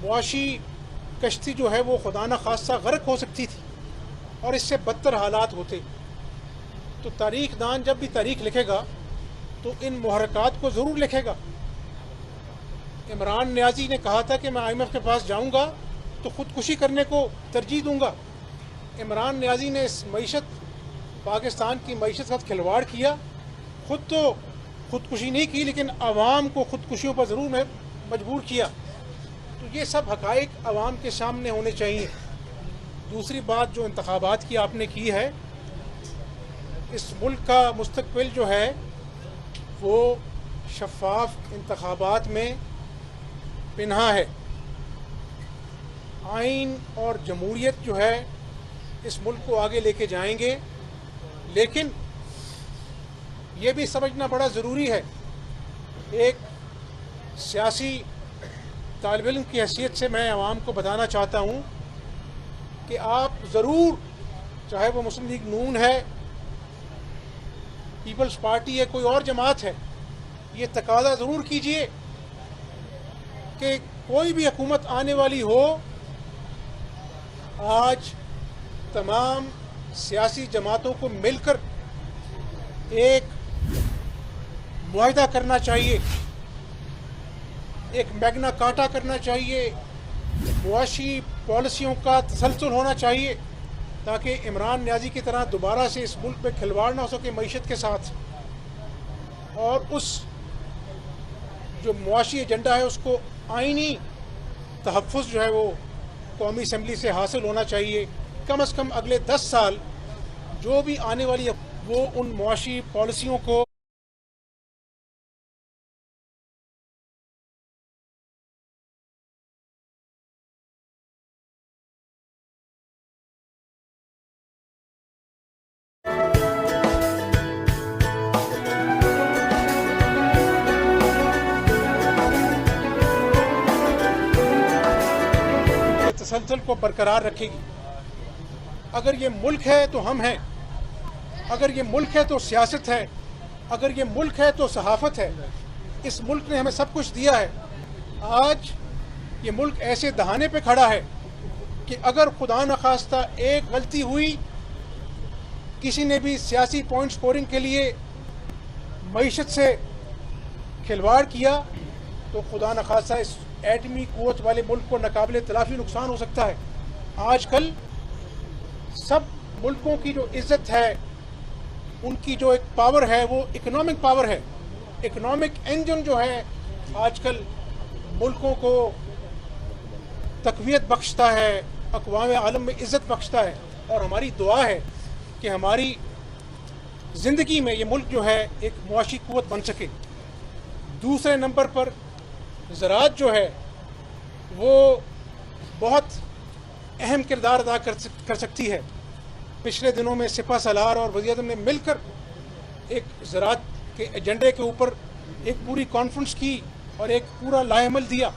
معاشی کشتی جو ہے وہ خدا نخواستہ غرق ہو سکتی تھی اور اس سے بدتر حالات ہوتے. تو تاریخ دان جب بھی تاریخ لکھے گا تو ان محرکات کو ضرور لکھے گا. عمران نیازی نے کہا تھا کہ میں IMF کے پاس جاؤں گا تو خودکشی کرنے کو ترجیح دوں گا. عمران نیازی نے اس معیشت پاکستان کی معیشت کے ساتھ کھلواڑ کیا. خود تو خودکشی نہیں کی لیکن عوام کو خودکشیوں پر ضرور مجبور کیا. تو یہ سب حقائق عوام کے سامنے ہونے چاہیے. دوسری بات جو انتخابات کی آپ نے کی ہے، اس ملک کا مستقبل جو ہے وہ شفاف انتخابات میں پنہا ہے. آئین اور جمہوریت جو ہے اس ملک کو آگے لے کے جائیں گے، لیکن یہ بھی سمجھنا بڑا ضروری ہے. ایک سیاسی طالب علم کی حیثیت سے میں عوام کو بتانا چاہتا ہوں کہ آپ ضرور، چاہے وہ مسلم لیگ نون ہے، پیپلز پارٹی ہے، کوئی اور جماعت ہے، یہ تقاضا ضرور کیجئے کہ کوئی بھی حکومت آنے والی ہو، آج تمام سیاسی جماعتوں کو مل کر ایک معاہدہ کرنا چاہیے، ایک میگنا کارٹا کرنا چاہیے. معاشی پالیسیوں کا تسلسل ہونا چاہیے تاکہ عمران نیازی کی طرح دوبارہ سے اس ملک پہ کھلواڑ نہ ہو سکے معیشت کے ساتھ. اور اس جو معاشی ایجنڈا ہے اس کو آئینی تحفظ جو ہے وہ قومی اسمبلی سے حاصل ہونا چاہیے. کم از کم اگلے 10 سال جو بھی آنے والی وہ ان معاشی پالیسیوں کو تسلسل کو برقرار رکھے گی. اگر یہ ملک ہے تو ہم ہیں، اگر یہ ملک ہے تو سیاست ہے، اگر یہ ملک ہے تو صحافت ہے. اس ملک نے ہمیں سب کچھ دیا ہے. آج یہ ملک ایسے دہانے پہ کھڑا ہے کہ اگر خدا نخواستہ ایک غلطی ہوئی، کسی نے بھی سیاسی پوائنٹ سکورنگ کے لیے معیشت سے کھلواڑ کیا تو خدا نخواستہ اس ایٹمی قوت والے ملک کو ناقابل تلافی نقصان ہو سکتا ہے. آج کل سب ملکوں کی جو عزت ہے، ان کی جو ایک پاور ہے وہ اکنامک پاور ہے. اکنامک انجن جو ہے آج کل ملکوں کو تقویت بخشتا ہے، اقوام عالم میں عزت بخشتا ہے. اور ہماری دعا ہے کہ ہماری زندگی میں یہ ملک جو ہے ایک معاشی قوت بن سکے. دوسرے نمبر پر زراعت جو ہے وہ بہت اہم کردار ادا کر سکتی ہے. پچھلے دنوں میں سپہ سالار اور وزیر اعظم نے مل کر ایک زراعت کے ایجنڈے کے اوپر ایک پوری کانفرنس کی اور ایک پورا لائحہ عمل دیا.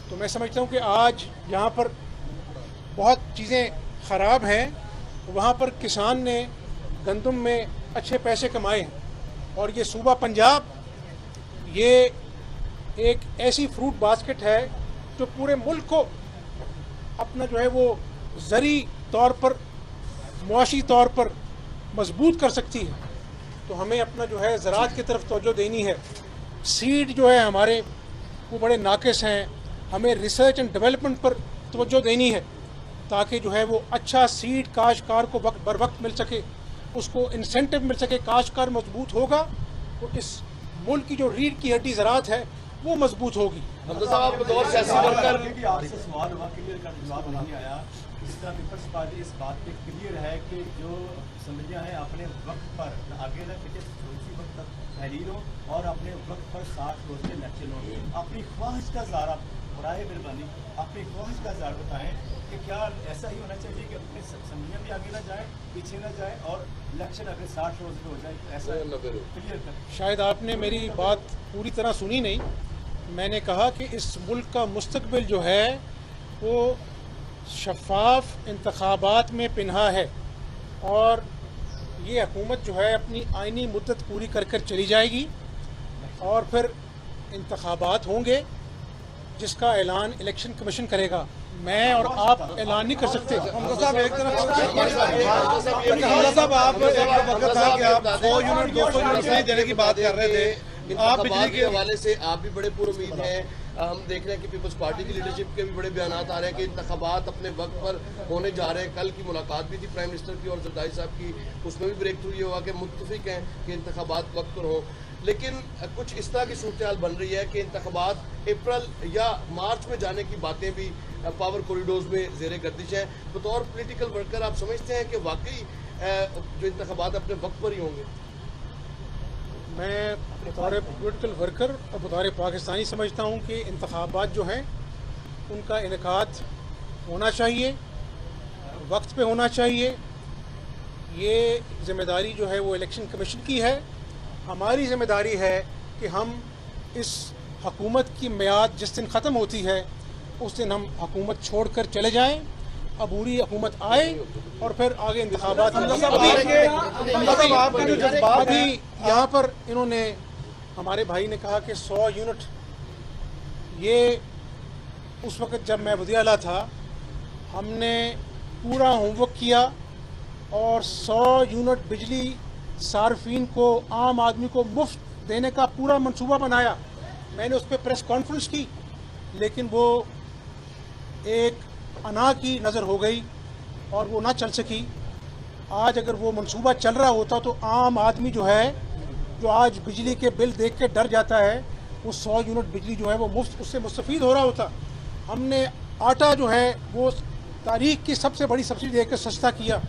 تو میں سمجھتا ہوں کہ آج جہاں پر بہت چیزیں خراب ہیں وہاں پر کسان نے گندم میں اچھے پیسے کمائے ہیں. اور یہ صوبہ پنجاب یہ ایک ایسی فروٹ باسکٹ ہے جو پورے ملک کو اپنا جو ہے وہ زرعی طور پر، معاشی طور پر مضبوط کر سکتی ہے. تو ہمیں اپنا جو ہے زراعت کی طرف توجہ دینی ہے. سیڈ جو ہے ہمارے وہ بڑے ناقص ہیں، ہمیں ریسرچ اینڈ ڈیولپمنٹ پر توجہ دینی ہے تاکہ جو ہے وہ اچھا سیڈ کاشتکار کو بر وقت مل سکے، اس کو انسینٹو مل سکے. کاشتکار مضبوط ہوگا تو اس ملک کی جو ریڑھ کی ہڈی زراعت ہے وہ مضبوط ہوگی. حمزہ صاحب بطور سیاسی ورکر آپ سے سوال ہوا، کلیئر کا جواب نہیں آیا. اس طرح پیپلز پارٹی اس بات پہ کلیئر ہے کہ جو اسمبلیاں ہیں اپنے وقت پر آگے نہ کہ اسی وقت تک تحریر ہو اور اپنے وقت پر 60 روز کے لیکچر ہوں. اپنی خواہش کا اظہار، برائے مہربانی اپنی خواہش کا اظہار بتائیں کہ کیا ایسا ہی ہونا چاہیے کہ اپنے اسمبلیاں بھی آگے نہ جائیں، پیچھے نہ جائیں اور الیکشن اگر 60 روز میں ہو جائے ایسا کلیئر کریں. شاید آپ نے میری بات پوری طرح سنی نہیں. میں نے کہا کہ اس ملک کا مستقبل جو ہے وہ شفاف انتخابات میں پنہا ہے اور یہ حکومت جو ہے اپنی آئینی مدت پوری کر کر چلی جائے گی اور پھر انتخابات ہوں گے. जिसका ऐलान इलेक्शन कमीशन करेगा। मैं और आप ऐलान नहीं कर सकते। हमजा साहब एक तरफ हमजा साहब आप एक वक्त था कि आप 100 यूनिट 200 यूनिट नहीं देने की बात कर रहे थे। आप बिजली के हवाले से आप भी बड़े पुरुमीद हैं। हम देख रहे हैं कि पीपल्स पार्टी की लीडरशिप के भी बड़े बयान आ रहे हैं कि इंतखाबात अपने वक्त पर होने जा रहे हैं। कल की मुलाकात भी थी प्राइम मिनिस्टर की और जरदारी साहब की, उसमें भी ब्रेक थ्रू ये हुआ कि मुत्तफिक हैं कि इंतखाबात वक्त पर हों। लेकिन कुछ इस तरह की सूरत हाल बन रही है कि इंतखाबात अप्रैल या मार्च में जाने की बातें भी पावर कॉरिडोर्स में ज़ेर गर्दिश हैं। बतौर पॉलिटिकल वर्कर आप समझते हैं कि वाकई जो इंतखाबात अपने वक्त पर ही होंगे? मैं बतौर पॉलिटिकल वर्कर और बतौर पाकिस्तानी समझता हूँ कि इंतखाबात जो हैं उनका इनेकाद होना चाहिए, वक्त पे होना चाहिए। ये ज़िम्मेदारी जो है वो इलेक्शन कमीशन की है। हमारी ज़िम्मेदारी है कि हम इस हुकूमत की मियाद जिस दिन ख़त्म होती है उस दिन हम हुकूमत छोड़कर चले जाएं, अबूरी हुकूमत आए और फिर आगे इंतखाबात। अभी यहाँ पर इन्होंने, हमारे भाई ने कहा कि 100 यूनिट, ये उस वक़्त जब मैं वज़ीर आला था हमने पूरा होमवर्क किया और 100 यूनिट बिजली सार्फिन को, आम आदमी को मुफ्त देने का पूरा मंसूबा बनाया। मैंने उस पर प्रेस कॉन्फ्रेंस की, लेकिन वो एक अना की नज़र हो गई और वो ना चल सकी। आज अगर वो मंसूबा चल रहा होता तो आम आदमी जो है, जो आज बिजली के बिल देख के डर जाता है, वो 100 यूनिट बिजली जो है वो मुफ्त उससे मुस्तफ़ीद हो रहा होता। हमने आटा जो है वो तारीख की सबसे बड़ी सब्सिडी देकर सस्ता किया।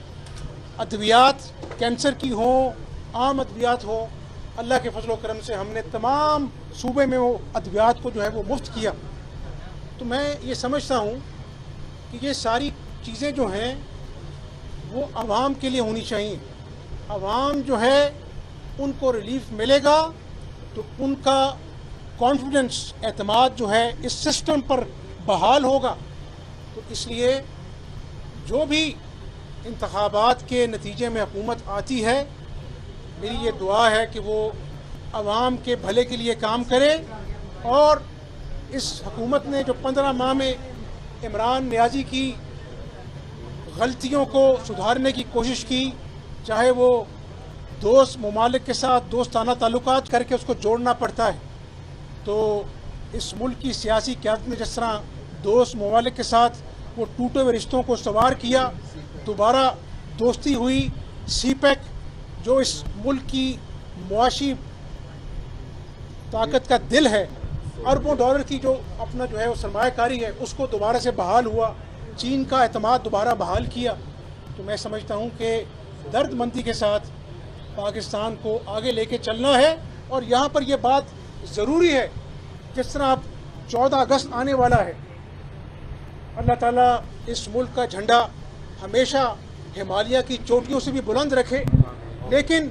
अद्वियात कैंसर की हो, आम अद्वियात हो, अल्लाह के फजल करम से हमने तमाम सूबे में वो अद्वियात को जो है वो मुफ्त किया। तो मैं ये समझता हूँ कि ये सारी चीज़ें जो हैं वो आवाम के लिए होनी चाहिए। आवाम जो है उनको रिलीफ मिलेगा तो उनका कॉन्फिडेंस, एतमाद जो है इस सिस्टम पर बहाल होगा। तो इसलिए जो भी इंतखाबात के नतीजे में हुकूमत आती है, मेरी ये दुआ है कि वो आवाम के भले के लिए काम करे। और इस हुकूमत ने जो 15 माह में इमरान नियाज़ी की गलतियों को सुधारने की कोशिश की, चाहे वो दोस्त ममालिक के साथ दोस्ताना ताल्लुकात करके उसको जोड़ना पड़ता है, तो इस मुल्क की सियासी क़यादत ने जिस तरह दोस्त ममालिक के साथ वो टूटे हुए रिश्तों को सवार किया, दोबारा दोस्ती हुई, सीपैक जो इस मुल्क की मुआशी ताकत का दिल है, अरबों डॉलर की जो अपना जो है वो सरमायाकारी है, उसको दोबारा से बहाल हुआ, चीन का एतमाद दोबारा बहाल किया। तो मैं समझता हूँ कि दर्दमंदी के साथ पाकिस्तान को आगे लेके चलना है। और यहाँ पर यह बात ज़रूरी है, जिस तरह अब 14 अगस्त आने वाला है, अल्लाह ताला इस मुल्क का झंडा हमेशा हिमालय की चोटियों से भी बुलंद रखे। लेकिन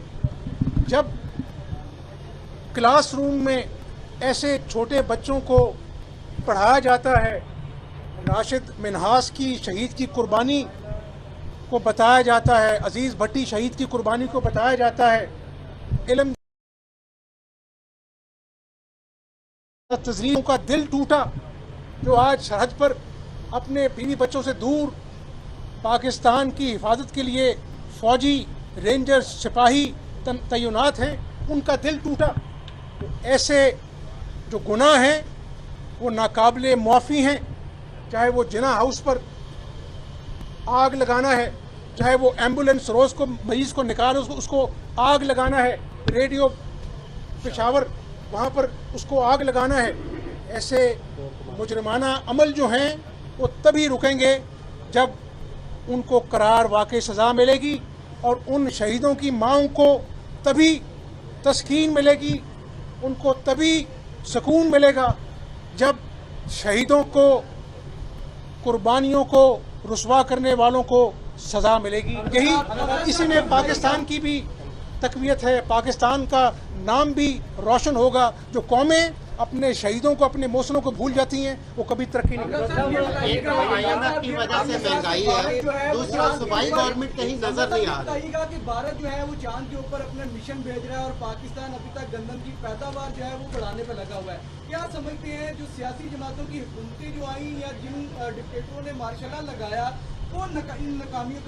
जब क्लासरूम में ऐसे छोटे बच्चों को पढ़ाया जाता है, राशिद मिन्हास की शहीद की कुर्बानी को बताया जाता है, अजीज़ भट्टी शहीद की कुर्बानी को बताया जाता है, इल्म तज़रीन का दिल टूटा, जो आज सरहद पर अपने बीवी बच्चों से दूर पाकिस्तान की हिफाजत के लिए फ़ौजी, रेंजर्स, सिपाही तैनात हैं, उनका दिल टूटा। तो ऐसे जो गुनाह हैं वो नाकाबिले मुआफ़ी हैं, चाहे वो जिना हाउस पर आग लगाना है, चाहे वो एम्बुलेंस रोज़ को मरीज़ को निकाल उसको आग लगाना है, रेडियो पेशावर वहाँ पर उसको आग लगाना है। ऐसे मुजरिमाना अमल जो हैं वो तभी रुकेंगे जब उनको करार वाक़ई सज़ा मिलेगी, और उन शहीदों की माँओं को तभी तस्कीन मिलेगी, उनको तभी सुकून मिलेगा जब शहीदों को, कुर्बानियों को रुसवा करने वालों को सज़ा मिलेगी। यही इसी में पाकिस्तान की भी तक़वियत है, पाकिस्तान का नाम भी रोशन होगा। जो कौमें अपने शहीदों को, अपने मौसमों को भूल जाती हैं, वो कभी तरक्की नहीं करती। एक IMF की वजह से महंगाई है, दूसरा सूबाई गवर्नमेंट कहीं नजर नहीं आ रही। बताइएगा कि भारत जो है वो चांद के ऊपर अपने मिशन भेज रहा है और पाकिस्तान अभी तक गंदम की पैदावार जो है वो बढ़ाने पर लगा हुआ है। क्या समझते हैं जो सियासी जमातों की हुकूमतें जो आई या जिन डिक्टेटरों ने मार्शल लॉ लगाया, वो इन नाकामियों का